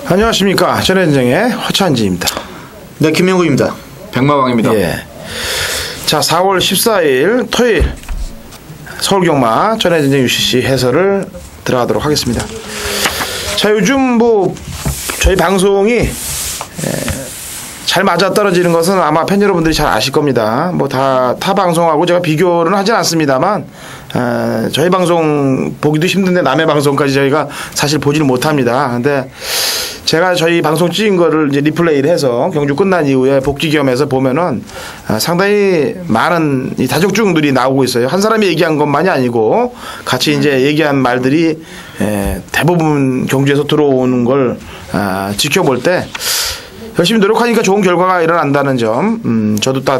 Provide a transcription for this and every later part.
안녕하십니까. 전현정의 허찬지입니다. 네, 김명구입니다. 백마왕입니다. 예. 자, 4월 14일 토요일 서울경마 전현정 UCC 해설을 들어가도록 하겠습니다. 자, 요즘 뭐 저희 방송이 잘 맞아떨어지는 것은 아마 팬 여러분들이 잘 아실 겁니다. 뭐 다 타 방송하고 제가 비교는 하진 않습니다만 저희 방송 보기도 힘든데 남의 방송까지 저희가 사실 보지를 못합니다. 근데 제가 저희 방송 찍은 거를 이제 리플레이를 해서 경주 끝난 이후에 복귀 겸해서 보면은 상당히 많은 이 다적중들이 나오고 있어요. 한 사람이 얘기한 것만이 아니고 같이 이제 얘기한 말들이 대부분 경주에서 들어오는 걸 지켜볼 때 열심히 노력하니까 좋은 결과가 일어난다는 점, 저도 다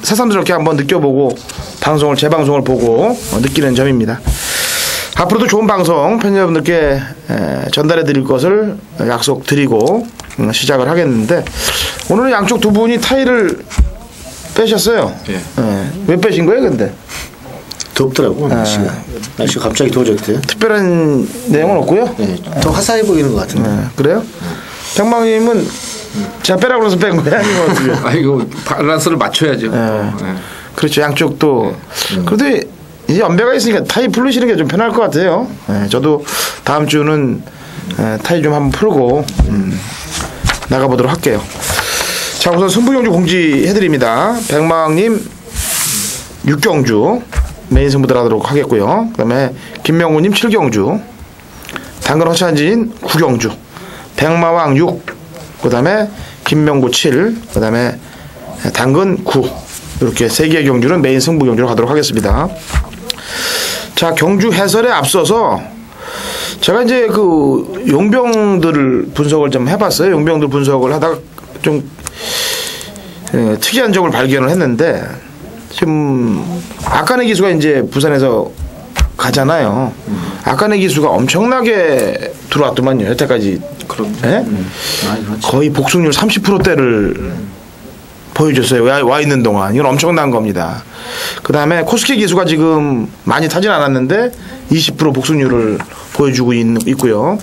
새삼스럽게 한번 느껴보고 재방송을 보고 느끼는 점입니다. 앞으로도 좋은 방송 팬 여러분들께 전달해 드릴 것을 약속드리고 시작을 하겠는데, 오늘은 양쪽 두 분이 타이를 빼셨어요. 예. 왜 빼신 거예요, 근데? 덥더라고, 날씨가 갑자기 더워졌대요. 특별한 내용은 없고요. 네, 더 화사해 보이는 것 같은데. 그래요? 장방님은 제가 빼라고 해서 뺀 거야? 아니면 어떻게? 아, 이거 밸런스를 맞춰야죠. 그렇죠. 양쪽도. 그래도 이제 연배가 있으니까 타이 풀리시는 게 좀 편할 것 같아요. 저도 다음 주는 타이 좀 한번 풀고 나가보도록 할게요. 자, 우선 승부경주 공지해드립니다. 백마왕님 6경주 메인 승부 들어가도록 하겠고요. 그 다음에 김명우님 7경주, 당근 허찬진 9경주, 백마왕 6, 그 다음에 김명구 7, 그 다음에 당근 9, 이렇게 3개의 경주는 메인 승부 경주로 가도록 하겠습니다. 자, 경주 해설에 앞서서 제가 이제 그 용병들을 분석을 좀 해봤어요. 용병들 분석을 하다가 좀 특이한 점을 발견을 했는데, 지금 아까네 기수가 이제 부산에서 가잖아요. 아까네 기수가 엄청나게 들어왔더만요, 여태까지. 네? 거의 복승률 30%대를 보여줬어요. 와 있는 동안. 이건 엄청난 겁니다. 그 다음에 코스케 기수가 지금 많이 타진 않았는데 20% 복승률을 보여주고 있고요.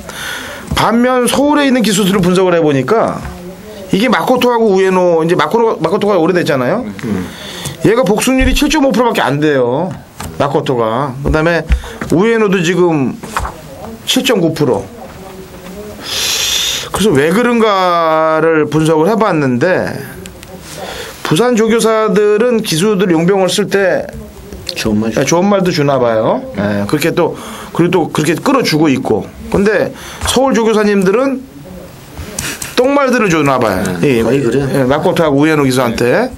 반면 서울에 있는 기수들을 분석을 해보니까 이게 마코토하고 우에노, 이제 마코토가 오래됐잖아요. 얘가 복승률이 7.5%밖에 안 돼요, 마코토가. 그 다음에 우에노도 지금 7.9%. 그래서 왜 그런가를 분석을 해봤는데, 부산 조교사들은 기수들 용병을 쓸 때 좋은 말도 주나 봐요. 그렇게 그리고 또 그렇게 끌어주고 있고. 근데 서울 조교사님들은 똥말들을 주나 봐요. 거의 그래. 마코토하고 우에노 기수한테.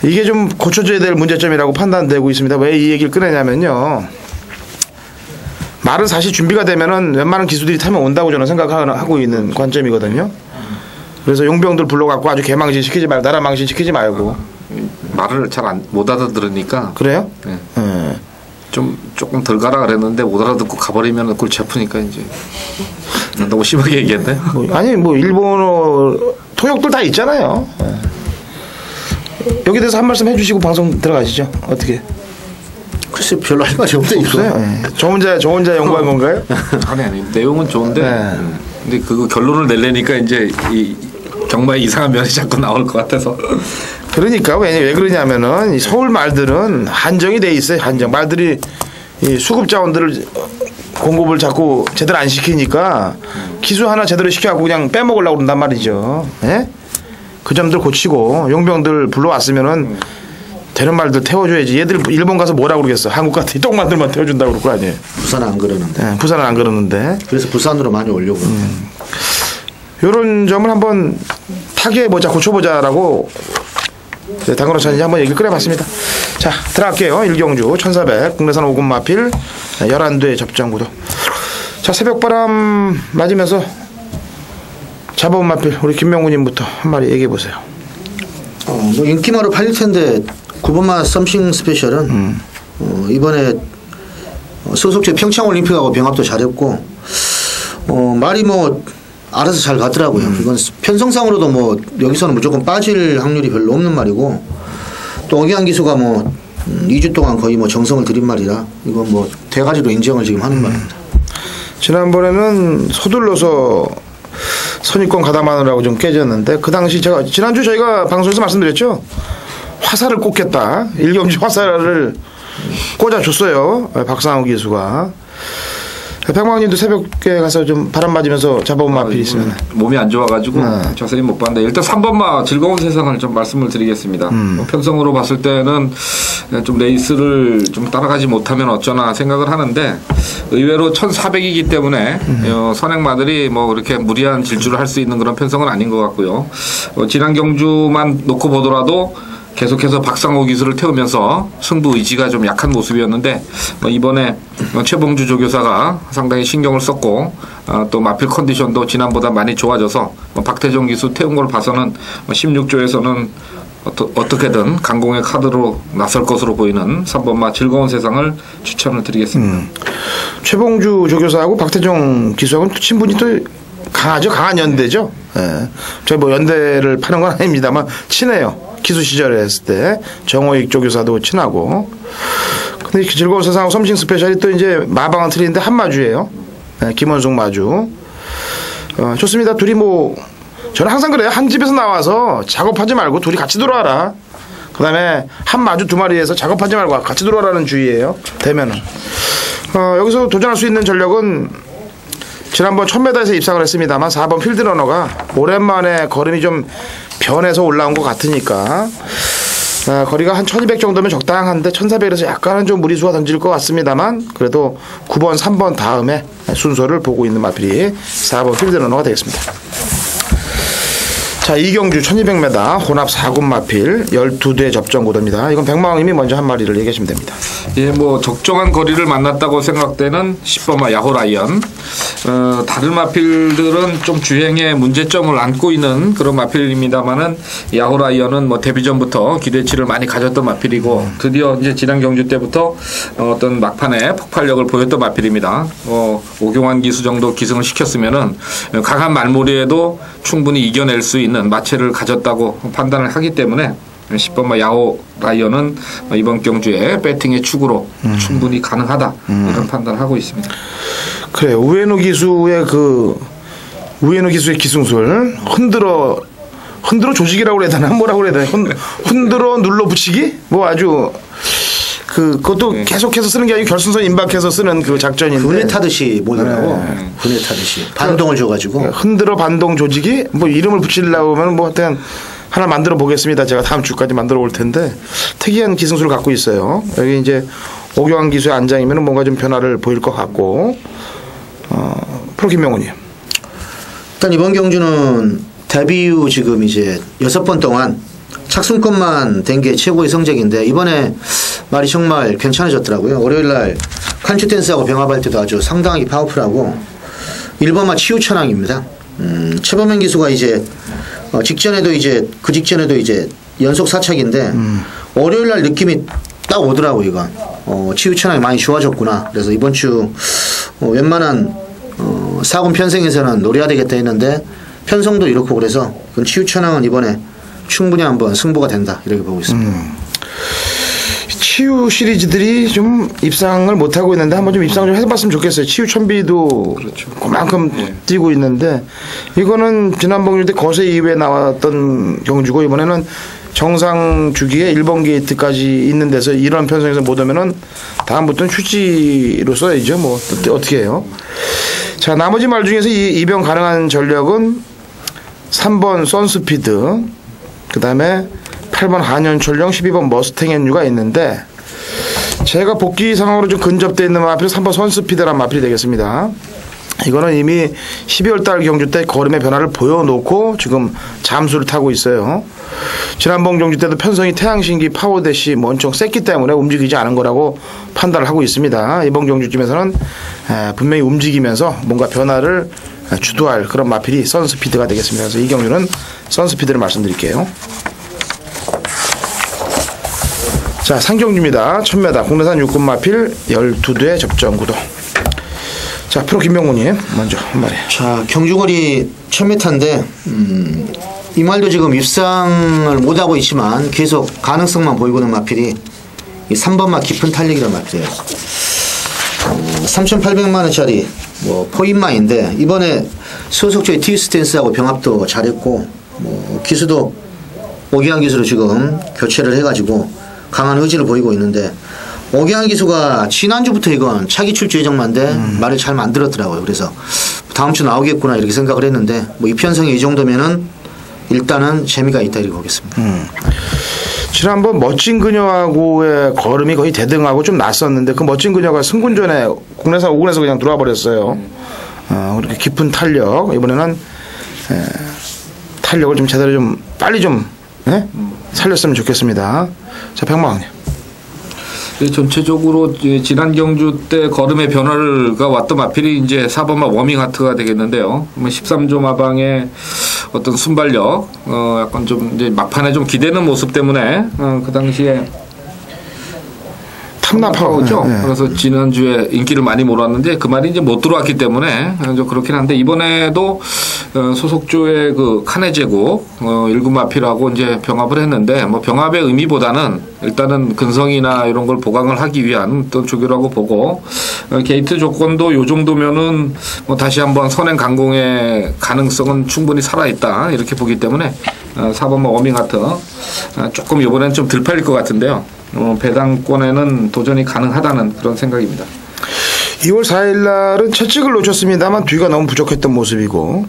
이게 좀 고쳐져야 될 문제점이라고 판단되고 있습니다. 왜 이 얘기를 꺼내냐면요, 말은 사실 준비가 되면은 웬만한 기수들이 타면 온다고 저는 생각하고 있는 관점이거든요. 그래서 용병들 불러갖고 아주 개망신 시키지 말고, 나라 망신 시키지 말고. 말을 잘 못 알아들으니까. 그래요? 네. 조금 덜 가라 그랬는데 못 알아듣고 가버리면 골치 아프니까 이제 너무 심하게 얘기했네. 아니 뭐 일본어 통역들 다 있잖아요. 여기 대해서 한 말씀 해주시고 방송 들어가시죠. 어떻게? 글쎄, 별로 할 말이 없어요. 저 혼자 연구한 건가요? 아니 내용은 좋은데 근데 그거 결론을 내려니까 이제 이 경마의 이상한 면이 자꾸 나올 것 같아서. 그러니까 왜 그러냐면은 이 서울 말들은 한정이 돼 있어요. 한정. 말들이 이 수급 자원들을 공급을 자꾸 제대로 안 시키니까 기수 하나 제대로 시켜갖고 그냥 빼먹으려고 그런단 말이죠. 예? 그 점들 고치고 용병들 불러왔으면은 되는 말들 태워줘야지. 얘들 일본 가서 뭐라고 그러겠어. 한국 같은 똥만들만 태워준다고 그럴 거 아니에요. 부산은 안 그러는데. 부산은 안 그러는데. 그래서 부산으로 많이 오려고. 요런 점을 한번 타개해보자, 고쳐보자라고 당근 허찬진이 한번 얘기를 꺼내봤습니다. 자, 들어갈게요. 1경주 1400 국내산 5금 마필 11대 접전구도. 자, 새벽바람 맞으면서 잡아온 마필 우리 김명구님부터 한 마리 얘기해보세요. 뭐 인기마로 팔릴 텐데 9번마 썸씽 스페셜은 이번에 소속체 평창올림픽하고 병합도 잘했고, 말이 뭐 알아서 잘 가더라고요. 이건 편성상으로도 뭐 여기서는 무조건 빠질 확률이 별로 없는 말이고, 또 어기한 기수가 뭐 2주 동안 거의 뭐 정성을 들인 말이라 이건 뭐 대가지로 인정을 지금 하는 말입니다. 지난번에는 서둘러서 선입권 가담하느라고 좀 깨졌는데 그 당시 제가 지난주 저희가 방송에서 말씀드렸죠. 화살을 꽂겠다. 일경주 화살을 꽂아줬어요. 박상호 기수가. 백망님도 새벽에 가서 좀 바람 맞으면서 잡아본 마필이 있으면. 몸이 안 좋아가지고 자세히 못 봤는데 일단 3번마 즐거운 세상을 좀 말씀을 드리겠습니다. 편성으로 봤을 때는 좀 레이스를 좀 따라가지 못하면 어쩌나 생각을 하는데 의외로 1400이기 때문에 선행마들이 뭐 그렇게 무리한 질주를 할 수 있는 그런 편성은 아닌 것 같고요. 지난 경주만 놓고 보더라도 계속해서 박상호 기수를 태우면서 승부 의지가 좀 약한 모습이었는데 이번에 최봉주 조교사가 상당히 신경을 썼고 또 마필 컨디션도 지난보다 많이 좋아져서 박태종 기수 태운 걸 봐서는 16조에서는 어떻게든 강공의 카드로 나설 것으로 보이는 3번마 즐거운 세상을 추천을 드리겠습니다. 최봉주 조교사하고 박태종 기수하고는 친분이 또 강하죠. 강한 연대죠. 예. 저희 뭐 연대를 파는 건 아닙니다만 친해요. 기수 시절에 했을 때 정호익 조교사도 친하고. 근데 즐거운 세상하고 섬싱 스페셜이 또 이제 마방은 틀리는데 한마주예요. 네, 김원숙 마주. 좋습니다. 둘이 뭐 저는 항상 그래요. 한 집에서 나와서 작업하지 말고 둘이 같이 들어와라. 그 다음에 한 마주 두 마리에서 작업하지 말고 같이 들어와라는 주의예요. 되면은. 여기서 도전할 수 있는 전력은 지난번 1000m에서 입상을 했습니다만 4번 필드러너가 오랜만에 걸음이 좀 변해서 올라온 것 같으니까 거리가 한 1200 정도면 적당한데 1400에서 약간은 좀 무리수가 던질 것 같습니다만 그래도 9번 3번 다음에 순서를 보고 있는 마필이 4번 필드러너가 되겠습니다. 자, 이경주 1200m 혼합 4군 마필 12대 접전 구도입니다. 이건 백마왕님이 먼저 한 마리를 얘기하시면 됩니다. 예, 뭐 적정한 거리를 만났다고 생각되는 10번마 야호라이언. 다른 마필들은 좀 주행에 문제점을 안고 있는 그런 마필입니다만은 야호라이언은 뭐 데뷔 전부터 기대치를 많이 가졌던 마필이고 드디어 이제 지난 경주 때부터 어떤 막판에 폭발력을 보였던 마필입니다. 오경환 기수 정도 기승을 시켰으면은 강한 말머리에도 충분히 이겨낼 수 있는 마체를 가졌다고 판단을 하기 때문에 10번마 야호 라이언은 이번 경주에 배팅의 축으로 충분히 가능하다 이런 판단을 하고 있습니다. 그래요. 우에노 기수의 기승술 흔들어 조직이라고 그래야 되나 뭐라고 그래야 되나 흔들어 눌러 붙이기 뭐 아주 그것도 네. 계속해서 쓰는 게 아니고 결승선 임박해서 쓰는 그 작전인데 분해 타듯이 뭐더라고. 네. 분해 타듯이 반동을 줘가지고 흔들어 반동 조직이 뭐 이름을 붙이려고 하면 뭐 하여튼 하나 만들어 보겠습니다. 제가 다음 주까지 만들어 올 텐데 특이한 기승술을 갖고 있어요. 여기 이제 오경환 기수의 안장이면 뭔가 좀 변화를 보일 것 같고 프로 김명훈이 일단 이번 경주는 데뷔 후 지금 이제 6번 동안 착순권만 된 게 최고의 성적인데 이번에 말이 정말 괜찮아졌더라고요. 월요일날 칸츄 댄스하고 병합할 때도 아주 상당하게 파워풀하고 1번마 치우천왕입니다. 최범현 기수가 이제 직전에도 이제 그 직전에도 이제 연속 사착인데 월요일날 느낌이 딱 오더라고 이건. 치우천왕이 많이 좋아졌구나. 그래서 이번 주 웬만한 4군 편성에서는 노려야 되겠다 했는데 편성도 이렇고 그래서 치우천왕은 이번에 충분히 한번 승부가 된다 이렇게 보고 있습니다. 치유 시리즈들이 좀 입상을 못하고 있는데 한번 좀 입상 좀 해봤으면 좋겠어요. 치유 천비도 그렇죠. 그만큼 네. 뛰고 있는데 이거는 지난번 경주 때 거세 이후에 나왔던 경주고 이번에는 정상 주기에 1번 게이트까지 있는 데서 이런 편성에서 못 오면은 다음부터는 휴지로 써야죠. 뭐 어떻게 해요. 자, 나머지 말 중에서 입영 가능한 전력은 3번 선스피드 그 다음에 8번 한현철령 12번 머스탱 앤유가 있는데 제가 복귀 상황으로 좀 근접되어 있는 마필 3번 선스피드란 마필이 되겠습니다. 이거는 이미 12월달 경주 때 걸음의 변화를 보여놓고 지금 잠수를 타고 있어요. 지난번 경주 때도 편성이 태양신기 파워대시 엄청 셌기 때문에 움직이지 않은 거라고 판단을 하고 있습니다. 이번 경주쯤에서는 분명히 움직이면서 뭔가 변화를 주도할 그런 마필이 선스피드가 되겠습니다. 그래서 이 경주는 선스피드를 말씀드릴게요. 자, 상경주입니다. 1000m 국내산 육군 마필 12대 접전 구도. 자, 프로 김명훈님 먼저 한 마리. 자, 경주거리 1000m인데 이 말도 지금 입상을 못하고 있지만 계속 가능성만 보이고 있는 마필이 이 3번마 깊은 탄력이라는 마필이에요. 3,800만 원짜리 뭐 포인마인데 이번에 소속주의 티스탠스하고 병합도 잘했고 뭐 기수도 오기환 기수로 지금 교체를 해가지고 강한 의지를 보이고 있는데 오기환 기수가 지난주부터 이건 차기 출주 예정만데 말을 잘 만들었더라고요. 그래서 다음 주 나오겠구나 이렇게 생각을 했는데 뭐 이 편성이 이 정도면은 일단은 재미가 있다 이렇게 보겠습니다. 지난번 멋진 그녀하고의 걸음이 거의 대등하고 좀 났었는데 그 멋진 그녀가 승군전에 국내산 5군에서 그냥 들어와 버렸어요. 그렇게 깊은 탄력 이번에는 탄력을 좀 제대로 좀 빨리 좀 살렸으면 좋겠습니다. 자, 백마왕님. 전체적으로 지난 경주 때 걸음의 변화가 왔던 마필이 이제 4번마 워밍 하트가 되겠는데요. 13조 마방의 어떤 순발력, 약간 좀 이제 막판에 좀 기대는 모습 때문에 그 당시에 탐납하고죠. 네. 그래서 지난주에 인기를 많이 몰았는데 그 말이 이제 못 들어왔기 때문에 좀 그렇긴 한데 이번에도 소속조의 그 카네 제국 1군 마필하고 이제 병합을 했는데 뭐 병합의 의미보다는 일단은 근성이나 이런 걸 보강을 하기 위한 어떤 조교라고 보고 게이트 조건도 요 정도면은 뭐 다시 한번 선행 강공의 가능성은 충분히 살아있다 이렇게 보기 때문에 4번마 워밍하트 조금 이번엔 좀 덜 팔릴 것 같은데요. 배당권에는 도전이 가능하다는 그런 생각입니다. 2월 4일 날은 채찍을 놓쳤습니다만 뒤가 너무 부족했던 모습이고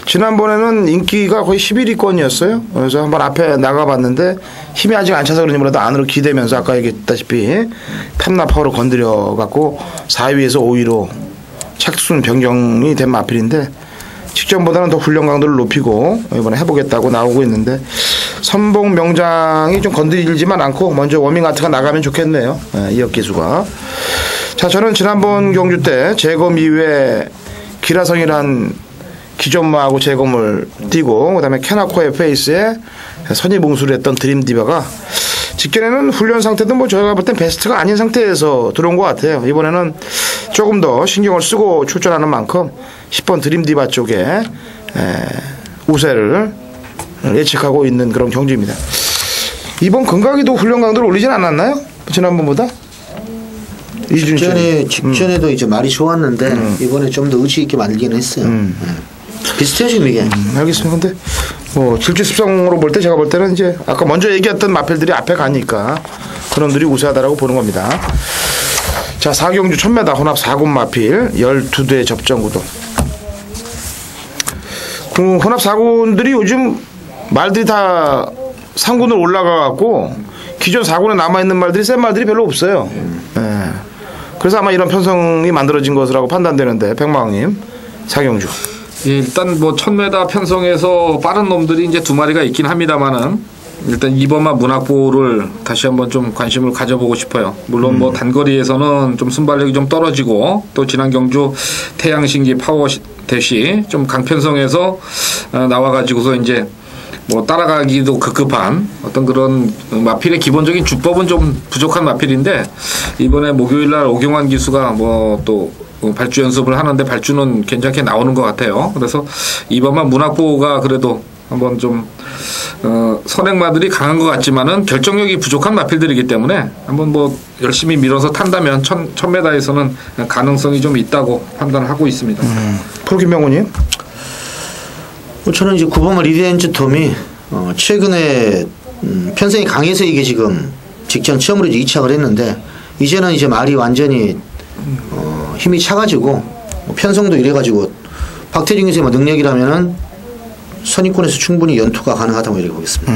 지난번에는 인기가 거의 11위권이었어요. 그래서 한번 앞에 나가봤는데 힘이 아직 안 차서 그런지 몰라도 안으로 기대면서 아까 얘기했다시피 탐나파워로 건드려갖고 4위에서 5위로 착순 변경이 된 마필인데 직전보다는 더 훈련 강도를 높이고 이번에 해보겠다고 나오고 있는데 선봉 명장이 좀 건드리지만 않고 먼저 워밍아트가 나가면 좋겠네요. 이혁 기수가. 자, 저는 지난번 경주 때 재검 이후에 기라성이란 기존마하고 재검을 띄고 그다음에 캐나코의 페이스에 선입봉수를 했던 드림디바가 직전에는 훈련 상태도 뭐 저희가 볼 땐 베스트가 아닌 상태에서 들어온 것 같아요. 이번에는 조금 더 신경을 쓰고 출전하는 만큼 10번 드림디바 쪽에 우세를 예측하고 있는 그런 경주입니다. 이번 금강이도 훈련 강도를 올리진 않았나요? 지난번보다? 직전에도 이제 말이 좋았는데 이번에 좀 더 의지 있게 만들긴 했어요. 비슷해요 지금 이게. 알겠습니다. 근데 뭐 질주습성으로 볼 때 제가 볼 때는 이제 아까 먼저 얘기했던 마필들이 앞에 가니까 그놈들이 우세하다라고 보는 겁니다. 자, 4경주 1000m 혼합 4군 마필 12대 접전구도. 그 혼합 4군들이 요즘 말들이 다 3군으로 올라가갖고 기존 4군에 남아있는 말들이 센 말들이 별로 없어요. 그래서 아마 이런 편성이 만들어진 것이라고 판단되는데 백마왕님 4경주. 예, 일단 뭐 1000m 편성에서 빠른 놈들이 이제 2마리가 있긴 합니다만은 일단 2번마 문학보를 다시 한번 좀 관심을 가져보고 싶어요. 물론 뭐 단거리에서는 좀 순발력이 좀 떨어지고 또 지난 경주 태양신기 파워 대시 좀 강편성에서 나와가지고서 이제 뭐 따라가기도 급급한 어떤 그런 마필의 기본적인 주법은 좀 부족한 마필인데 이번에 목요일날 오경환 기수가 뭐 또 발주 연습을 하는데 발주는 괜찮게 나오는 것 같아요. 그래서 이번만 문학보가 그래도 한번 좀 선행마들이 강한 것 같지만은 결정력이 부족한 마필들이기 때문에 한번 뭐 열심히 밀어서 탄다면 1000m에서는 가능성이 좀 있다고 판단하고 있습니다. 프로 김명훈님. 저는 이제 9번마 리디엔즈 톰이 최근에 편성이 강해서 이게 지금 직전 처음으로 이제 이착을 했는데 이제는 이제 말이 완전히 힘이 차가지고 편성도 이래가지고 박태준 기수의 뭐 능력이라면은 선입권에서 충분히 연투가 가능하다고 이렇게 보겠습니다.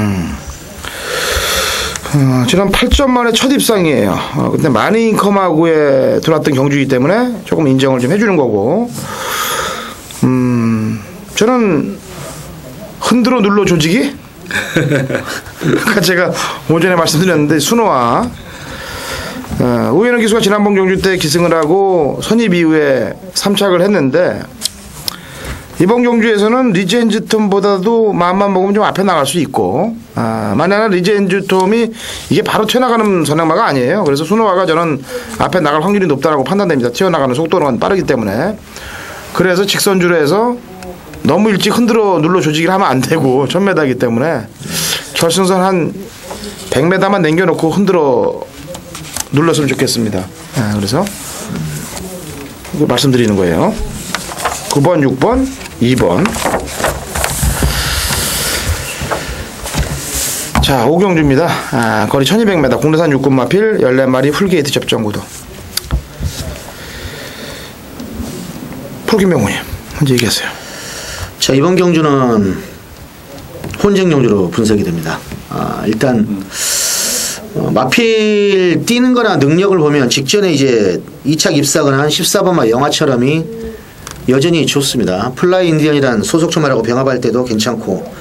지난 8점 만에 첫 입상이에요. 근데 많이 인컴하고에 들어왔던 경주이기 때문에 조금 인정을 좀 해주는 거고 저는 흔들어 눌러 조직이 아까 제가 오전에 말씀드렸는데 순호와 우현우 기수가 지난번 경주 때 기승을 하고 선입 이후에 3착을 했는데 이번 경주에서는 리젠즈톰보다도 마음만 먹으면 좀 앞에 나갈 수 있고 만약에 리젠즈톰이 이게 바로 튀어나가는 선행마가 아니에요. 그래서 순호화가 저는 앞에 나갈 확률이 높다고 판단됩니다. 튀어나가는 속도는 빠르기 때문에. 그래서 직선주로 해서 너무 일찍 흔들어 눌러 조직을 하면 안 되고 1000m이기 때문에 결승선 한 100m만 남겨놓고 흔들어 눌렀으면 좋겠습니다. 그래서 이거 말씀드리는 거예요. 9번, 6번, 2번. 자, 오경주입니다. 거리 1200m, 국내산 육군 마필 14마리 풀게이트 접전구도. 풀김명훈님, 먼저 얘기하세요. 자, 이번 경주는 혼쟁 경주로 분석이 됩니다. 일단 마필 뛰는 거나 능력을 보면 직전에 이제 2착 입사거나 한 14번마 영화처럼이 여전히 좋습니다. 플라이 인디언이란 소속초말하고 병합할 때도 괜찮고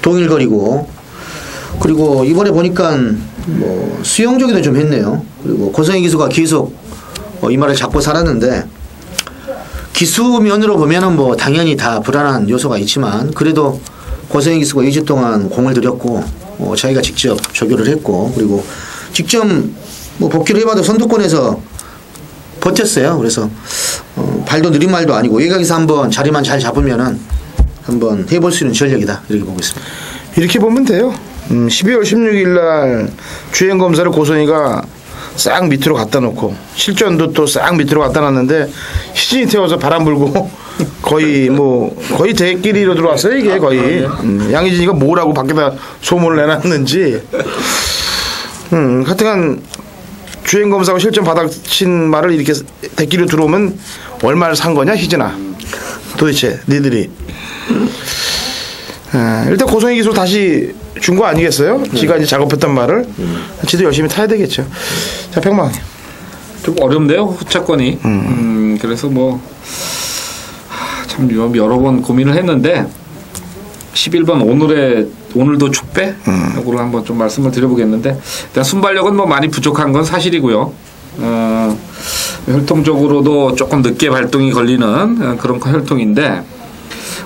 동일거리고, 그리고 이번에 보니까 뭐 수영적이도 좀 했네요. 그리고 고성희 기수가 계속 이 말을 잡고 살았는데, 기수면으로 보면은 뭐 당연히 다 불안한 요소가 있지만 그래도 고성희 기수가 2주 동안 공을 들였고 자기가 직접 조교를 했고, 그리고 직접 뭐 복귀를 해봐도 선두권에서 버텼어요. 그래서 발도 느린 말도 아니고 외곽에서 한번 자리만 잘 잡으면은 한번 해볼 수 있는 전력이다, 이렇게 보고 있습니다. 이렇게 보면 돼요. 12월 16일 날 주행 검사를 고성희가 싹 밑으로 갖다 놓고 실전도 또 싹 밑으로 갖다 놨는데 시즌이 태워서 바람 불고 거의 대끼리로 들어왔어요. 이게 거의 양희진이가 뭐라고 밖에다 소문을 내놨는지. 하여튼간 주행 검사하고 실전 바닥친 말을 이렇게 대끼리로 들어오면 얼마를 산 거냐, 희진아. 도대체 니들이. 일단 고성희 기술 다시 준 거 아니겠어요? 지가 이제 작업했던 말을. 지도 열심히 타야 되겠죠. 자, 백만. 좀 어렵네요, 후차권이. 그래서 뭐 참 여러 번 고민을 했는데 11번 오늘도 축배? 이거로 한번 좀 말씀을 드려보겠는데, 일단 순발력은 뭐 많이 부족한 건 사실이고요. 혈통적으로도 조금 늦게 발동이 걸리는 그런 혈통인데,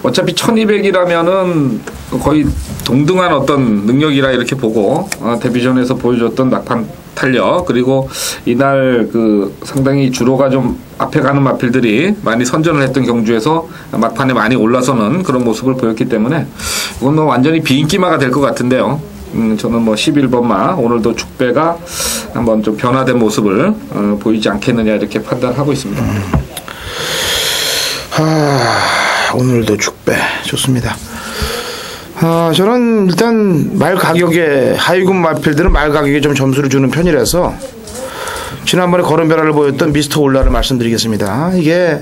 어차피 1200이라면은 거의 동등한 어떤 능력이라 이렇게 보고, 데뷔전에서 보여줬던 막판 탄력, 그리고 이날 그 상당히 주로가 좀 앞에 가는 마필들이 많이 선전을 했던 경주에서 막판에 많이 올라서는 그런 모습을 보였기 때문에 이건 뭐 완전히 비인기마가 될 것 같은데요. 저는 뭐 11번마 오늘도 축배가 한번 좀 변화된 모습을 보이지 않겠느냐, 이렇게 판단하고 있습니다. 오늘도 축배 좋습니다. 저는 일단 말 가격에 하위군 마필들은 말 가격에 좀 점수를 주는 편이라서 지난번에 걸음 변화를 보였던 미스터 올라를 말씀드리겠습니다. 이게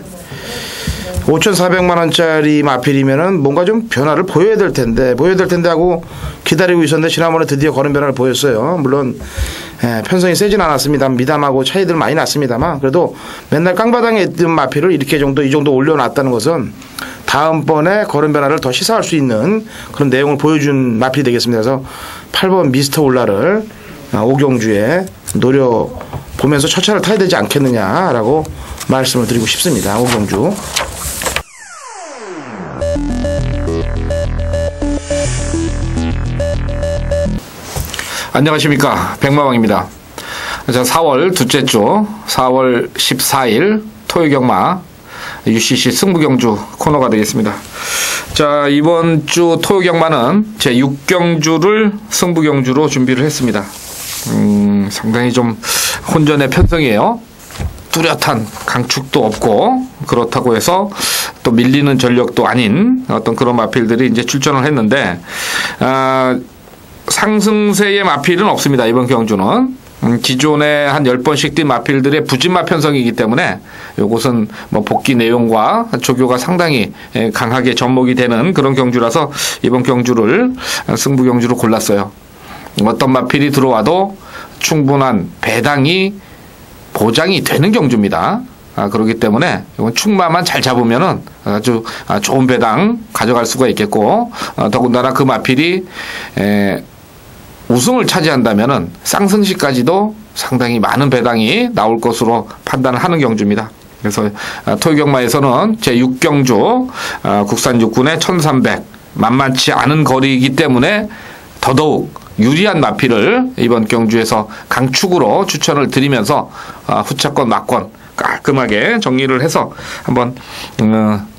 5,400만 원짜리 마필이면은 뭔가 좀 변화를 보여야 될 텐데 하고 기다리고 있었는데 지난번에 드디어 걸음 변화를 보였어요. 물론 편성이 세진 않았습니다. 미담하고 차이들 많이 났습니다만, 그래도 맨날 깡바닥에 있던 마필을 이렇게 이 정도 올려놨다는 것은 다음번에 걸음 변화를 더 시사할 수 있는 그런 내용을 보여준 마필이 되겠습니다. 그래서 8번 미스터 올라를 오경주에 노려보면서 첫 차를 타야 되지 않겠느냐라고 말씀을 드리고 싶습니다. 오경주. 안녕하십니까, 백마왕입니다. 자, 4월 둘째 주 4월 14일 토요경마 UCC 승부경주 코너가 되겠습니다. 자, 이번 주 토요경마는 제 6경주를 승부경주로 준비를 했습니다. 상당히 좀 혼전의 편성이에요. 뚜렷한 강축도 없고, 그렇다고 해서 또 밀리는 전력도 아닌 어떤 그런 마필들이 이제 출전을 했는데, 상승세의 마필은 없습니다, 이번 경주는. 기존에 한 10번씩 뛴 마필들의 부진마 편성이기 때문에 이것은 뭐 복귀 내용과 조교가 상당히 강하게 접목이 되는 그런 경주라서 이번 경주를 승부 경주로 골랐어요. 어떤 마필이 들어와도 충분한 배당이 보장이 되는 경주입니다. 그렇기 때문에 이건 충마만 잘 잡으면은 아주 좋은 배당 가져갈 수가 있겠고, 더군다나 그 마필이 우승을 차지한다면은 쌍승시까지도 상당히 많은 배당이 나올 것으로 판단을 하는 경주입니다. 그래서 토요경마에서는 제6경주 국산 육군의 1300 만만치 않은 거리이기 때문에 더더욱 유리한 마필을 이번 경주에서 강축으로 추천을 드리면서 후차권 막권 깔끔하게 정리를 해서 한번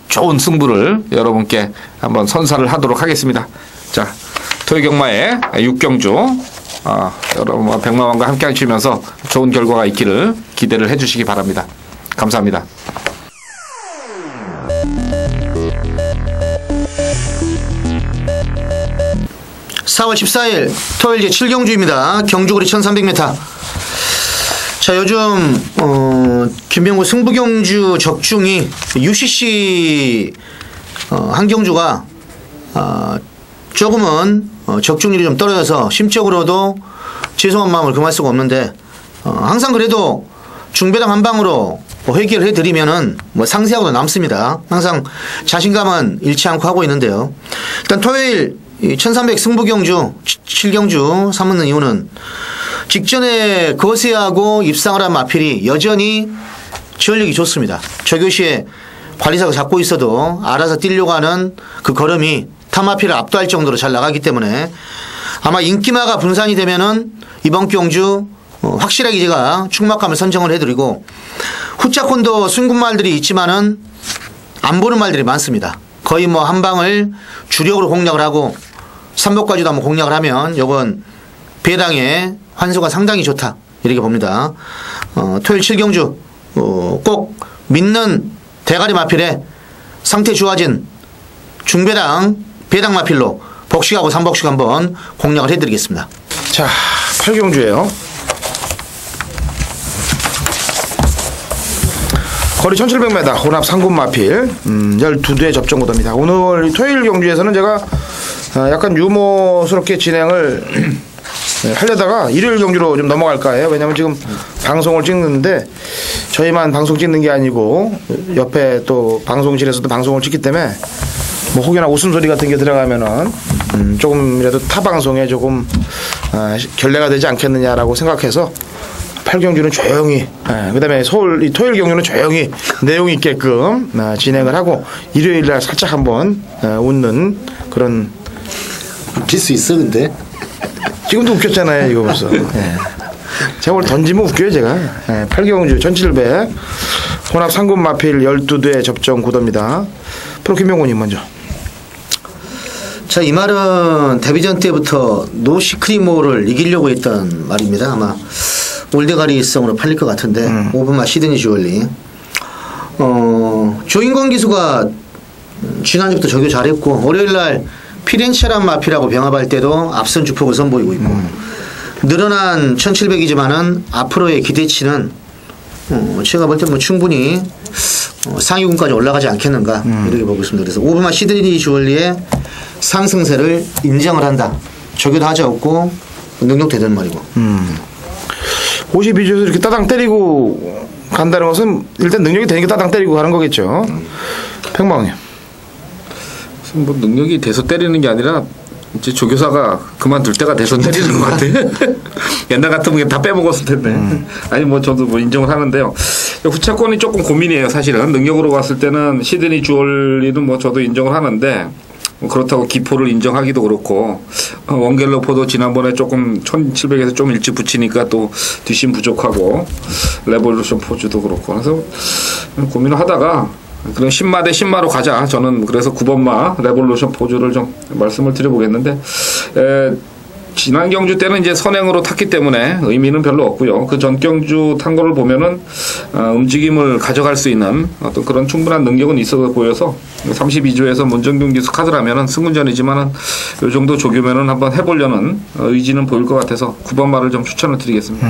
좋은 승부를 여러분께 한번 선사를 하도록 하겠습니다. 자, 토요경마의 6경주 여러분 백마왕과 함께 하시면서 좋은 결과가 있기를 기대를 해주시기 바랍니다. 감사합니다. (4월 14일) 토요일 제7경주입니다. 경주거리 1300m. 자, 요즘 김병구 승부경주 적중이 UCC 한 경주가 조금은 적중률이 좀 떨어져서 심적으로도 죄송한 마음을 금할 수가 없는데, 항상 그래도 중배당 한 방으로 회귀를 해드리면은 상세하고도 남습니다. 항상 자신감은 잃지 않고 하고 있는데요. 일단 토요일 1300 승부경주 7경주 삼는 이유는 직전에 거세하고 입상을 한 마필이 여전히 지원력이 좋습니다. 저교시에 관리사가 잡고 있어도 알아서 뛰려고 하는 그 걸음이 타마필을 압도할 정도로 잘 나가기 때문에 아마 인기마가 분산이 되면은 이번 경주 확실하게 제가 충막감을 선정을 해드리고, 후차콘도 순군말들이 있지만은 안 보는 말들이 많습니다. 거의 한 방을 주력으로 공략을 하고 3복까지도 한번 공략을 하면 요건 배당의 환수가 상당히 좋다, 이렇게 봅니다. 토요일 7경주 꼭 믿는 대가리 마필에 상태 좋아진 중배당 배당 마필로 복식하고 3복식 한번 공략을 해드리겠습니다. 자, 8경주예요. 거리 1700m 혼합 상군 마필 12대 접종 구도입니다. 오늘 토요일 경주에서는 제가 약간 유머스럽게 진행을 하려다가 일요일 경주로 좀 넘어갈까 해요. 왜냐면 지금 방송을 찍는데 저희만 방송 찍는 게 아니고 옆에 또 방송실에서도 방송을 찍기 때문에 혹여나 웃음소리 같은 게 들어가면은 조금이라도 타 방송에 조금 결례가 되지 않겠느냐라고 생각해서 8경주는 조용히, 그 다음에 이 토요일 경주는 조용히 내용 있게끔 진행을 하고, 일요일날 살짝 한번 웃는 그런. 웃길 수 있어, 근데? 지금도 웃겼잖아요, 이거 벌써. 제가 오늘 던지면 웃겨요, 제가. 8경주 1700 혼합 상군 마필 12대 접종 구도입니다. 프로 김병구님 먼저. 자, 이 말은 데뷔전 때부터 노시크리모를 이기려고 했던 말입니다. 아마 올드가리성으로 팔릴 것 같은데, 오브마 시드니 주얼리. 조인권 기수가 지난주부터 저기 잘했고, 월요일날 피렌체란 마피라고 병합할 때도 앞선 주폭을 선보이고 있고, 늘어난 1700이지만은 앞으로의 기대치는 제가 볼 때 충분히 상위군까지 올라가지 않겠는가, 이렇게 보고 있습니다. 그래서 오브마 시드니 주얼리의 상승세를 인정을 한다. 저기도 하지 않고 능력되는 말이고. 52주에서 이렇게 따당 때리고 간다는 것은 일단 능력이 되니까 따당 때리고 가는 거겠죠. 팽방님. 뭐 능력이 돼서 때리는 게 아니라 이제 조교사가 그만둘 때가 돼서 때리는 것 같아. 옛날 같으면 다 빼먹었을 텐데. 아니 뭐 저도 뭐 인정을 하는데요. 후차권이 조금 고민이에요, 사실은. 능력으로 봤을 때는 시드니 주얼리는 뭐 저도 인정을 하는데, 그렇다고 기포를 인정하기도 그렇고, 원갤러퍼도 지난번에 조금 1700에서 좀 일찍 붙이니까 또 뒷심 부족하고, 레볼루션 포즈도 그렇고, 그래서 고민을 하다가 그런 10마 대 10마로 가자. 저는 그래서 9번마 레볼루션 포즈를 좀 말씀을 드려보겠는데, 지난 경주 때는 이제 선행으로 탔기 때문에 의미는 별로 없고요. 그 전 경주 탄 거를 보면은 움직임을 가져갈 수 있는 어떤 그런 충분한 능력은 있어 보여서 32주에서 문정균 기수 카드라면은 승군전이지만은 요 정도 조교면은 한번 해보려는 의지는 보일 것 같아서 9번 말을 좀 추천을 드리겠습니다.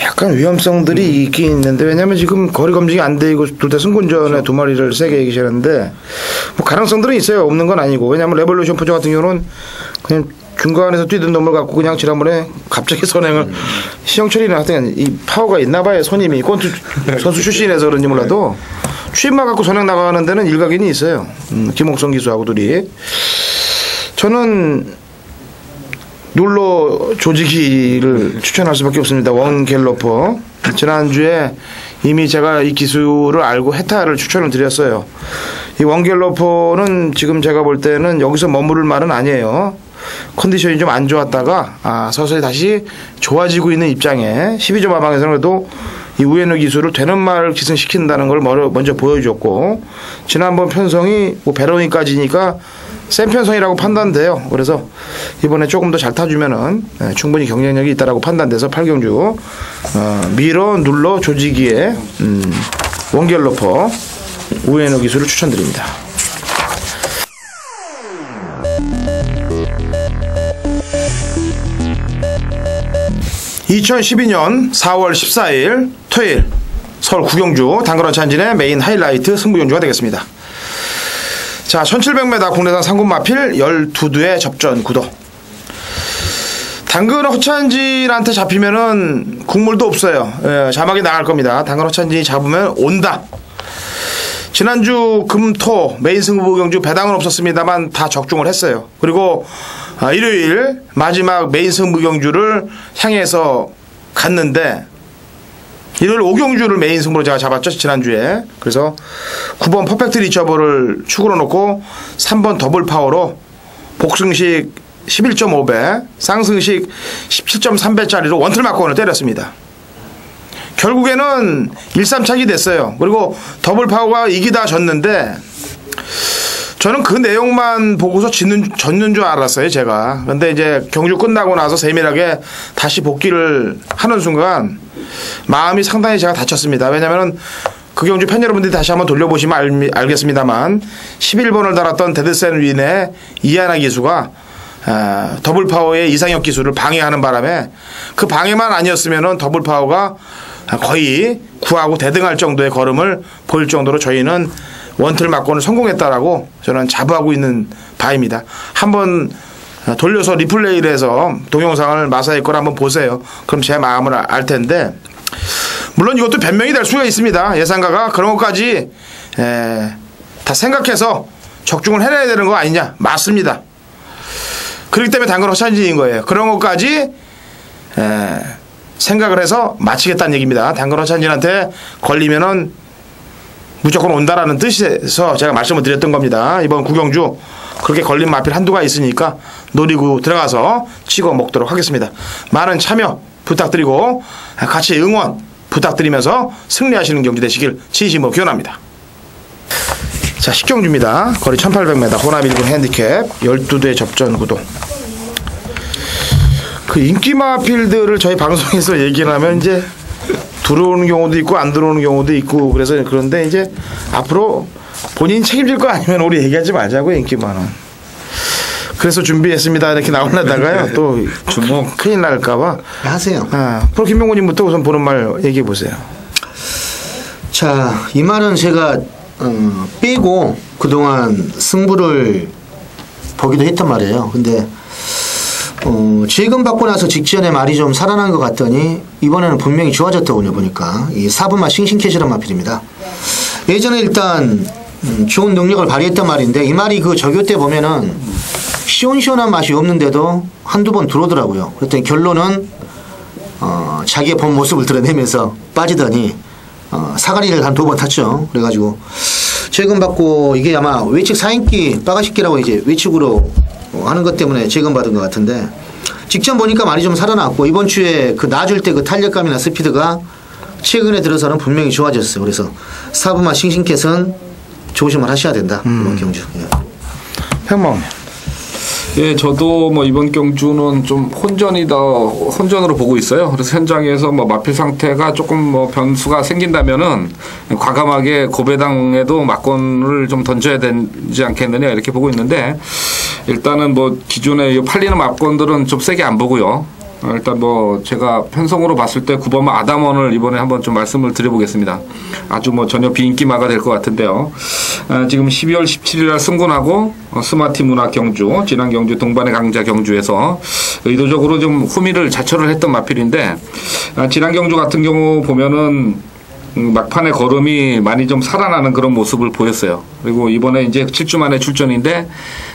약간 위험성들이 있긴 있는데, 왜냐면 지금 거리 검증이 안 되고 둘 다 승군전에 그렇죠. 두 마리를 세게 얘기하는데 뭐 가능성들은 있어요. 없는 건 아니고. 왜냐면 레볼루션 포즈 같은 경우는 그냥 중간에서 뛰던 놈을 갖고 그냥 지난번에 갑자기 선행을 시영철이나 하여튼 이 파워가 있나 봐요. 손님이 권투 선수 출신에서 그런지 몰라도 취임만 갖고 선행 나가는 데는 일각인이 있어요. 김옥성 기수하고 둘이. 저는 눌러 조지기를 추천할 수밖에 없습니다. 원 갤러퍼. 지난주에 이미 제가 이 기수를 알고 해타를 추천을 드렸어요. 이 원 갤러퍼는 지금 제가 볼 때는 여기서 머무를 말은 아니에요. 컨디션이 좀 안 좋았다가 서서히 다시 좋아지고 있는 입장에 12점 하방에서는 그래도 이 우에노 기술을 되는 말 기승시킨다는 걸 먼저 보여줬고, 지난번 편성이 뭐 베로니까지니까 센 편성이라고 판단돼요. 그래서 이번에 조금 더 잘 타주면은 충분히 경쟁력이 있다라고 판단돼서 8경주 밀어 눌러 조지기에 원갤러퍼 우에노 기술을 추천드립니다. (2012년 4월 14일) 토요일 서울 구경주 당근원 찬진의 메인 하이라이트 승부 경주가 되겠습니다. 자, 1700m 국내산 상금 마필 12두의 접전 구도. 당근 허찬진한테 잡히면은 국물도 없어요. 예, 자막이 나갈 겁니다. 당근 허찬진이 잡으면 온다. 지난주 금토 메인 승부 경주 배당은 없었습니다만 다 적중을 했어요. 그리고 일요일 마지막 메인 승부 경주를 향해서 갔는데 일요일 5경주를 메인 승부로 제가 잡았죠, 지난주에. 그래서 9번 퍼펙트 리처버를 축으로 놓고 3번 더블 파워로 복승식 11.5배, 쌍승식 17.3배짜리로 원틀 막건을 때렸습니다. 결국에는 1-3착이 됐어요. 그리고 더블 파워가 이기다 졌는데 저는 그 내용만 보고서 졌는 줄 알았어요, 제가. 근데 이제 경주 끝나고 나서 세밀하게 다시 복귀를 하는 순간 마음이 상당히 제가 다쳤습니다. 왜냐면은 그 경주 팬 여러분들이 다시 한번 돌려보시면 알겠습니다만 11번을 달았던 데드센 윈의 이하나 기수가 더블 파워의 이상혁 기술을 방해하는 바람에 그 방해만 아니었으면은 더블 파워가 거의 구하고 대등할 정도의 걸음을 보일 정도로 저희는 원틀 막건을 성공했다라고 저는 자부하고 있는 바입니다. 한번 돌려서 리플레이를 해서 동영상을 마사의 걸 한번 보세요. 그럼 제 마음을 알 텐데, 물론 이것도 변명이 될 수가 있습니다. 예상가가 그런 것까지 다 생각해서 적중을 해내야 되는 거 아니냐. 맞습니다. 그렇기 때문에 당근 허찬진인 거예요. 그런 것까지 생각을 해서 마치겠다는 얘기입니다. 당근 허찬진한테 걸리면은 무조건 온다라는 뜻에서 제가 말씀을 드렸던 겁니다. 이번 구경주 그렇게 걸린 마필 한두가 있으니까 노리고 들어가서 찍어 먹도록 하겠습니다. 많은 참여 부탁드리고 같이 응원 부탁드리면서 승리하시는 경주 되시길 진심으로 기원합니다. 자, 10경주입니다. 거리 1800m 호남 1군 핸디캡 12대 접전 구도. 그 인기 마필들을 저희 방송에서 얘기를 하면 이제 들어오는 경우도 있고 안 들어오는 경우도 있고 그래서 그런데 이제 앞으로 본인 책임질 거 아니면 우리 얘기하지 말자고요, 인기만은. 그래서 준비했습니다 이렇게 나오려다가요 또 주먹 큰일 날까봐 하세요. 프로 김명곤님부터 우선 보는 말 얘기해 보세요. 자, 이 말은 제가 빼고 그동안 승부를 보기도 했단 말이에요. 근데 지금 받고 나서 직전에 말이 좀 살아난 것 같더니 이번에는 분명히 좋아졌더군요. 보니까 이 4분마 싱싱캐시란 마필입니다. 예전에 일단 좋은 능력을 발휘했단 말인데 이 말이 그 저교 때 보면은 시원시원한 맛이 없는데도 한두 번 들어오더라고요. 그랬더니 결론은 자기의 본 모습을 드러내면서 빠지더니 사가리를 한 2번 탔죠. 그래가지고 최근 받고 이게 아마 외측 4인기 빠가식기라고 이제 외측으로 하는 것 때문에 재건 받은 것 같은데 직전 보니까 많이 좀 살아났고 이번 주에 그 놔줄 때 그 탄력감이나 스피드가 최근에 들어서는 분명히 좋아졌어요. 그래서 사부마 싱싱캣은 조심을 하셔야 된다. 이번 경주. 평범. 예, 저도 뭐 이번 경주는 좀 혼전으로 보고 있어요. 그래서 현장에서 뭐 마필 상태가 조금 뭐 변수가 생긴다면은 과감하게 고배당에도 막건을 좀 던져야 되지 않겠느냐 이렇게 보고 있는데 일단은 뭐 기존에 팔리는 막건들은 좀 세게 안 보고요. 일단 뭐 제가 편성으로 봤을 때 9번 아담원을 이번에 한번 좀 말씀을 드려보겠습니다. 아주 뭐 전혀 비인기마가 될 것 같은데요. 지금 12월 17일 날 승군하고 스마티 문학 경주, 지난 경주 동반의 강자 경주에서 의도적으로 좀 후미를 자처를 했던 마필인데 지난 경주 같은 경우 보면은 막판에 걸음이 많이 좀 살아나는 그런 모습을 보였어요. 그리고 이번에 이제 7주 만에 출전인데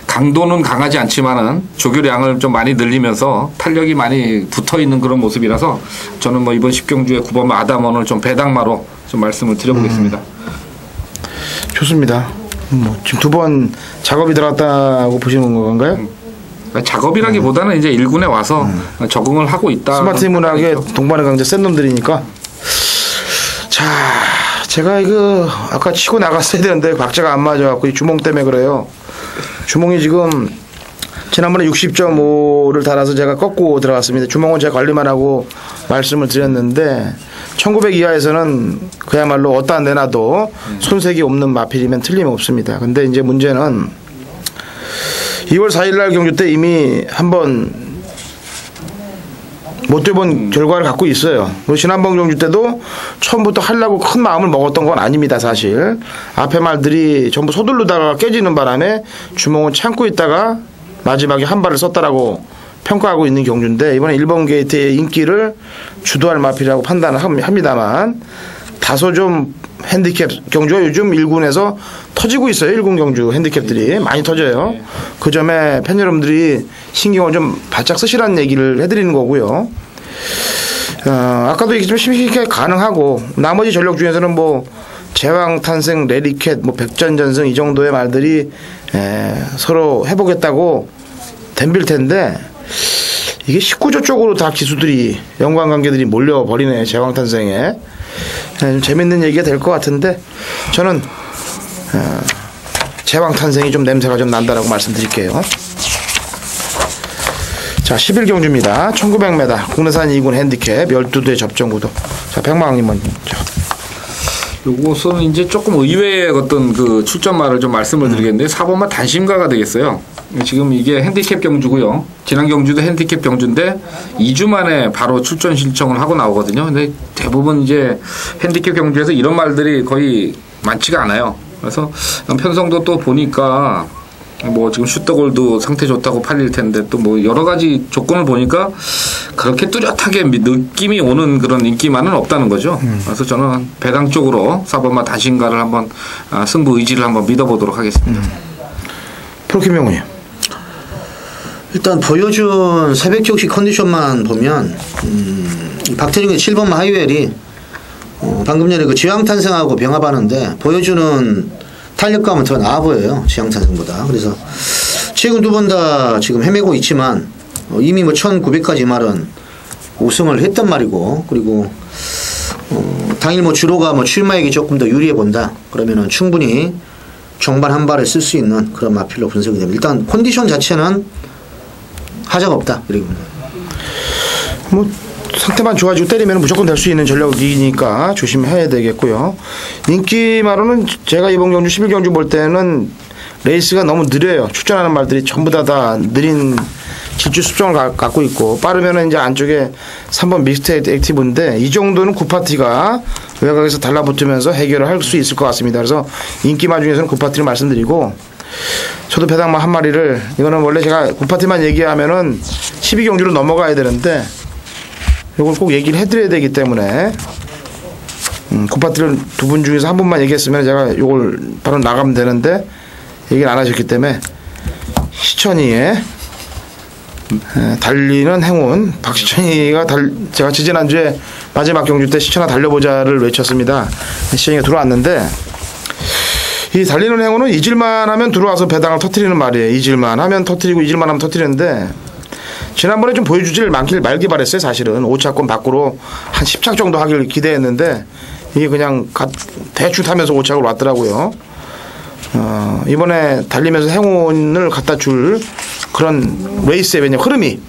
강도는 강하지 않지만은 조교량을 좀 많이 늘리면서 탄력이 많이 붙어 있는 그런 모습이라서 저는 뭐 이번 10경주에 9번 아담원을 좀 배당마로 좀 말씀을 드려보겠습니다. 좋습니다. 뭐 지금 2번 작업이 들어갔다고 보시는 건가요? 작업이라기보다는 이제 1군에 와서 적응을 하고 있다. 스마트 문학의 동반의 강자 센 놈들이니까. 자, 제가 이거 아까 치고 나갔어야 되는데 박자가 안 맞아갖고 이 주몽 때문에 그래요. 주몽이 지금 지난번에 60.5를 달아서 제가 꺾고 들어갔습니다. 주몽은 제가 관리만 하고 말씀을 드렸는데 1900 이하에서는 그야말로 어디다 내놔도 손색이 없는 마필이면 틀림없습니다. 근데 이제 문제는 2월 4일날 경주 때 이미 한번 못 돼본 결과를 갖고 있어요. 지난번 경주 때도 처음부터 하려고 큰 마음을 먹었던 건 아닙니다. 사실 앞에 말들이 전부 서두르다가 깨지는 바람에 주몽은 참고 있다가 마지막에 한 발을 썼다라고 평가하고 있는 경주인데, 이번에 1번 게이트의 인기를 주도할 마필이라고 판단을 합니다만 다소 좀 핸디캡 경주가 요즘 1군에서 터지고 있어요. 1군 경주 핸디캡들이 많이 터져요. 그 점에 팬 여러분들이 신경을 좀 바짝 쓰시라는 얘기를 해드리는 거고요. 아까도 얘기했지만 쉽게 가능하고, 나머지 전력 중에서는 뭐 제왕 탄생, 레리캣, 뭐 백전전승 이 정도의 말들이 서로 해보겠다고 덤빌 텐데, 이게 19조 쪽으로 다 기수들이, 연관관계들이 몰려버리네. 제왕 탄생에. 좀 재밌는 얘기가 될 것 같은데, 저는 제왕 탄생이 좀 냄새가 좀 난다라고 말씀드릴게요. 자, 11경주입니다. 1900m 국내산 2군 핸디캡 12대 접전구도. 자, 백마왕님 먼저. 요것은 이제 조금 의외의 어떤 그 출전말을 좀 말씀을 드리겠는데, 4번마 단심가가 되겠어요. 지금 이게 핸디캡 경주고요. 지난 경주도 핸디캡 경주인데 2주 만에 바로 출전 신청을 하고 나오거든요. 근데 대부분 이제 핸디캡 경주에서 이런 말들이 거의 많지가 않아요. 그래서 편성도 또 보니까 뭐 지금 슈터골도 상태 좋다고 팔릴 텐데, 또 뭐 여러 가지 조건을 보니까 그렇게 뚜렷하게 느낌이 오는 그런 인기만은 없다는 거죠. 그래서 저는 배당 쪽으로 4번마 단신가를 한번 승부 의지를 한번 믿어보도록 하겠습니다. 프로킴 형님. 일단 보여준 새벽 적시 컨디션만 보면 박태중의 7번마 하이웰이 방금 전에 그 지향탄생하고 병합하는데 보여주는 탄력감은 더 나아 보여요. 지향탄생보다. 그래서 최근 두 번 다 지금 헤매고 있지만 이미 뭐 1900까지 말은 우승을 했단 말이고, 그리고 당일 뭐 주로가 뭐 출마액이 조금 더 유리해 본다 그러면은 충분히 종반 한 발을 쓸 수 있는 그런 마필로 분석이 됩니다. 일단 컨디션 자체는 하자가 없다. 그리고 뭐 상태만 좋아지고 때리면 무조건 될 수 있는 전력이니까 조심해야 되겠고요. 인기마로는 제가 이번 경주 11경주 볼 때는 레이스가 너무 느려요. 출전하는 말들이 전부 다 느린 질주 습성을 갖고 있고, 빠르면 이제 안쪽에 3번 믹스트 액티브인데 이 정도는 구파티가 외곽에서 달라붙으면서 해결을 할 수 있을 것 같습니다. 그래서 인기마 중에서는 구파티를 말씀드리고, 저도 배당마 한 마리를, 이거는 원래 제가 구파티만 얘기하면은 12경주로 넘어가야 되는데 이걸 꼭 얘기를 해드려야 되기 때문에 구파티를 두 분 중에서 한 분만 얘기했으면 제가 이걸 바로 나가면 되는데 얘기를 안 하셨기 때문에, 시천이의 달리는 행운, 박시천이가 제가 지지난주에 마지막 경주 때 시천아 달려보자를 외쳤습니다. 시천이가 들어왔는데, 이 달리는 행운은 잊을만 하면 들어와서 배당을 터뜨리는 말이에요. 잊을만 하면 터뜨리고 잊을만 하면 터뜨리는데, 지난번에 좀 보여주질 말기 바랬어요. 사실은 5차권 밖으로 한 10착 정도 하길 기대했는데 이게 그냥 대충 타면서 5착으로 왔더라고요. 이번에 달리면서 행운을 갖다 줄 그런 레이스의 왜냐면 흐름이,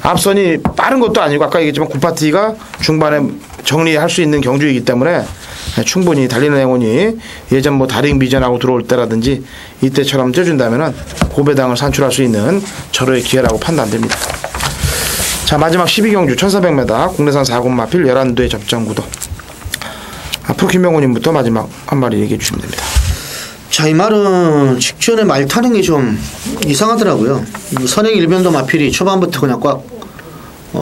앞선이 빠른 것도 아니고 아까 얘기했지만 구파티가 중반에 정리할 수 있는 경주이기 때문에 충분히 달리는 행운이 예전 뭐 다링 비전하고 들어올 때라든지 이때처럼 쪄준다면은 고배당을 산출할 수 있는 절호의 기회라고 판단됩니다. 자, 마지막 12경주 1400m 국내산 4군 마필 11대 접전구도. 앞으로 김명훈님부터 마지막 한 마리 얘기해 주시면 됩니다. 자, 이 말은 직전에 말 타는 게 좀 이상하더라고요. 선행 일변도 마필이 초반부터 그냥 꽉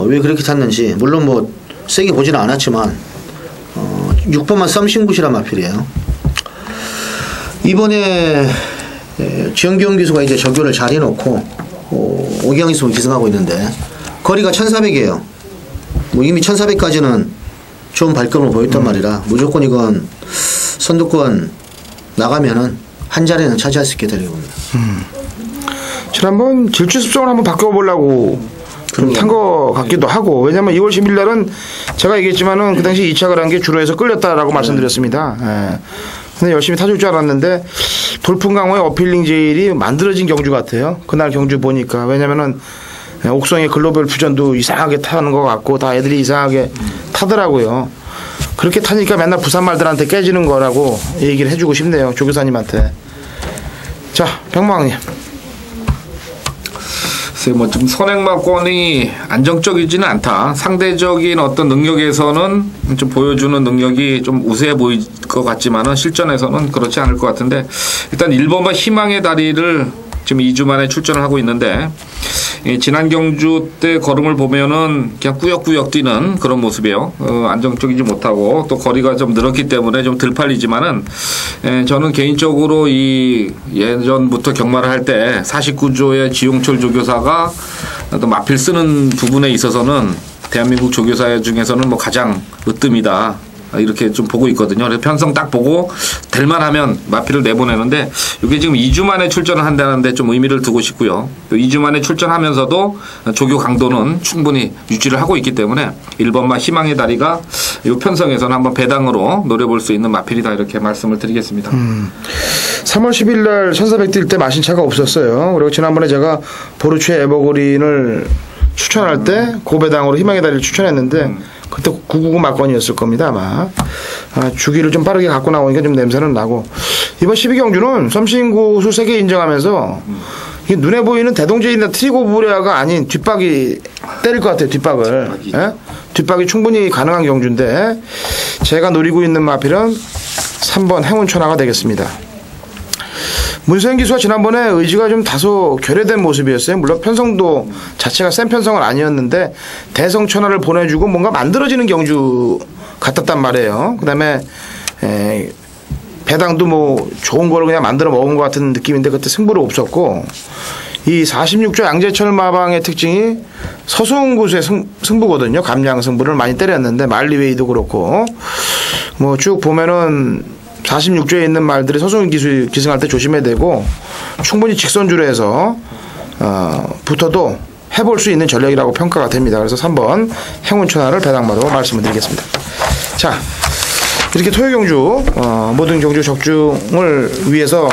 왜 그렇게 탔는지, 물론 뭐 세게 보지는 않았지만 6번만 썸싱굿이란 마필이에요. 이번에 지영경 기수가 이제 적용을 잘 해놓고 오경희 기수 기승하고 있는데 거리가 1400이에요. 뭐 이미 1400까지는 좋은 발걸음을 보였단 말이라 무조건 이건 선두권 나가면은 한 자리는 차지할 수 있게 되려고 합니다. 지난번 질주 습성을 한번 바꿔보려고 탄 거 같기도 하고, 왜냐면 2월 10일 날은 제가 얘기했지만은 그 당시 2착을 한 게 주로에서 끌렸다라고 말씀드렸습니다. 예. 근데 열심히 타줄 줄 알았는데 돌풍강호의 어필링 제일이 만들어진 경주 같아요. 그날 경주 보니까. 왜냐면은 옥성의 글로벌 퓨전도 이상하게 타는 것 같고 다 애들이 이상하게 타더라고요. 그렇게 타니까 맨날 부산 말들한테 깨지는 거라고 얘기를 해주고 싶네요. 조교사님한테. 자, 병마왕님. 뭐 좀 선행마권이 안정적이지는 않다. 상대적인 어떤 능력에서는 좀 보여주는 능력이 좀 우세해 보일 것 같지만은 실전에서는 그렇지 않을 것 같은데, 일단 1번과 희망의 다리를 지금 2주 만에 출전을 하고 있는데, 지난 경주 때 걸음을 보면은 그냥 꾸역꾸역 뛰는 그런 모습이에요. 안정적이지 못하고 또 거리가 좀 늘었기 때문에 좀 덜 팔리지만은, 저는 개인적으로 이 예전부터 경마를 할 때 49조의 지용철 조교사가 또 마필 쓰는 부분에 있어서는 대한민국 조교사 중에서는 뭐 가장 으뜸이다. 이렇게 좀 보고 있거든요. 그래서 편성 딱 보고 될만 하면 마필을 내보내는데, 이게 지금 2주 만에 출전을 한다는데 좀 의미를 두고 싶고요. 또 2주 만에 출전하면서도 조교 강도는 충분히 유지를 하고 있기 때문에 1번마 희망의 다리가 이 편성에서는 한번 배당으로 노려볼 수 있는 마필이다, 이렇게 말씀을 드리겠습니다. 3월 10일 날 1400 뛸 때 마신 차가 없었어요. 그리고 지난번에 제가 보르체 에버그린을 추천할 때 고배당으로 희망의 다리를 추천했는데 그때 999 막건이었을 겁니다, 아마. 주기를 좀 빠르게 갖고 나오니까 좀 냄새는 나고. 이번 12경주는 썸씽 고수 세계 인정하면서 이게 눈에 보이는 대동제인이나 트리고브레아가 아닌 뒷박이 때릴 것 같아요, 뒷박을. 예? 뒷박이 충분히 가능한 경주인데, 제가 노리고 있는 마필은 3번 행운천하가 되겠습니다. 문세현 기수가 지난번에 의지가 좀 다소 결여된 모습이었어요. 물론 편성도 자체가 센 편성은 아니었는데 대성천하를 보내주고 뭔가 만들어지는 경주 같았단 말이에요. 그 다음에 배당도 뭐 좋은 거를 그냥 만들어 먹은 것 같은 느낌인데 그때 승부를 없었고, 이 46조 양재철 마방의 특징이 서수흥 고수의 승부거든요. 감량 승부를 많이 때렸는데 말리웨이도 그렇고 뭐 쭉 보면은 46조에 있는 말들이 서수흥 기승할 때 조심해야 되고, 충분히 직선주로 해서 붙어도 해볼 수 있는 전략이라고 평가가 됩니다. 그래서 3번 행운천하를 배당마로 말씀을 드리겠습니다. 자, 이렇게 토요경주 모든 경주 적중을 위해서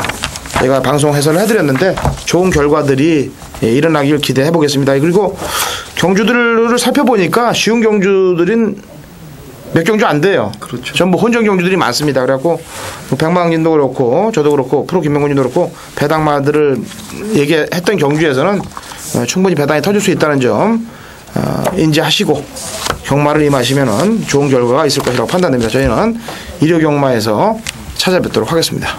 제가 방송 해설을 해드렸는데 좋은 결과들이 일어나길 기대해 보겠습니다. 그리고 경주들을 살펴보니까 쉬운 경주들인 몇 경주 안 돼요. 그렇죠. 전부 혼전 경주들이 많습니다. 그래갖고 백망님도 그렇고 저도 그렇고 프로 김명곤님도 그렇고 배당마들을 얘기했던 경주에서는 충분히 배당이 터질 수 있다는 점 인지하시고 경마를 임하시면은 좋은 결과가 있을 것이라고 판단됩니다. 저희는 일요 경마에서 찾아뵙도록 하겠습니다.